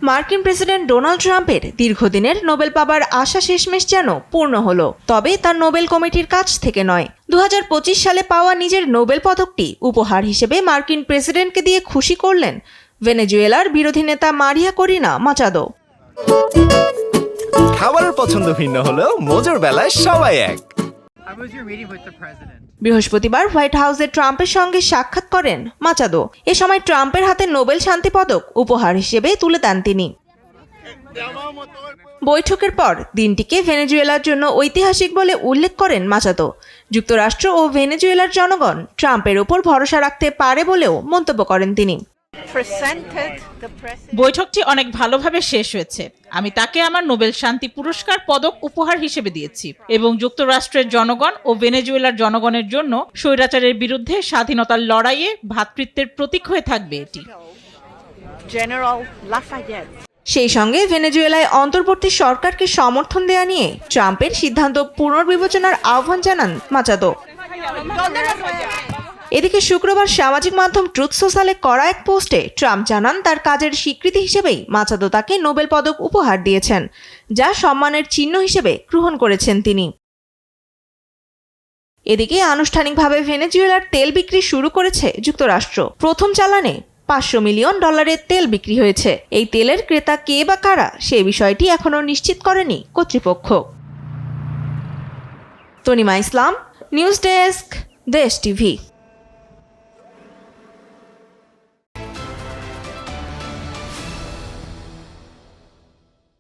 মার্কিন president Donald ট্রাম্পের দীর্ঘদিনের নোবেল পাবার আশা শেষমেশ যেন পূর্ণ হলো, তবে তার নোবেল কমিটির কাছ থেকে নয়। 2025 সালে পাওয়া নিজের নোবেল পদকটি উপহার হিসেবে মার্কিন প্রেসিডেন্টকে দিয়ে খুশি করলেন ভেনেজুয়েলার বিরোধী নেতা মারিয়া করিনা মাচাদো। খাবারের পছন্দ ভিন্ন হলেও মজার বেলায় সবাই এক। বৃহস্পতিবার হোয়াইট হাউসে ট্রাম্পের সঙ্গে সাক্ষাৎ করেন মাচাদো। এ সময় ট্রাম্পের হাতে নোবেল শান্তি পদক উপহার হিসেবে তুলে দেন তিনি। বৈঠকের পর দিনটিকে ভেনেজুয়েলার জন্য ঐতিহাসিক বলে উল্লেখ করেন মাচাদো। যুক্তরাষ্ট্র ও ভেনেজুয়েলার জনগণ ট্রাম্পের ওপর ভরসা রাখতে পারে বলেও মন্তব্য করেন তিনি। বৈঠকটি অনেক ভালোভাবে শেষ হয়েছে। আমি তাকে আমার নোবেল শান্তি পুরস্কার পদক উপহার হিসেবে দিয়েছি এবং যুক্তরাষ্ট্রের জনগণ ও ভেনেজুয়েলার জনগণের জন্য স্বৈরাচারের বিরুদ্ধে স্বাধীনতার লড়াইয়ে ভ্রাতৃত্বের প্রতীক হয়ে থাকবে এটি। সেই সঙ্গে ভেনেজুয়েলায় অন্তর্বর্তী সরকারকে সমর্থন দেয়া নিয়ে ট্রাম্পের সিদ্ধান্ত পুনর্বিবেচনার আহ্বান জানান মাচাদো। এদিকে শুক্রবার সামাজিক মাধ্যম ট্রুথ সোশ্যালে করা এক পোস্টে ট্রাম্প জানান তার কাজের স্বীকৃতি হিসেবেই মাচাদো তাকে নোবেল পদক উপহার দিয়েছেন, যা সম্মানের চিহ্ন হিসেবে গ্রহণ করেছেন তিনি। এদিকে আনুষ্ঠানিকভাবে ভেনেজুয়েলার তেল বিক্রি শুরু করেছে যুক্তরাষ্ট্র। প্রথম চালানে $500 মিলিয়ন তেল বিক্রি হয়েছে। এই তেলের ক্রেতা কে বা কারা, সে বিষয়টি এখনো নিশ্চিত করেনি কর্তৃপক্ষ। তনিমা ইসলাম, নিউজ ডেস্ক, দেশ টিভি।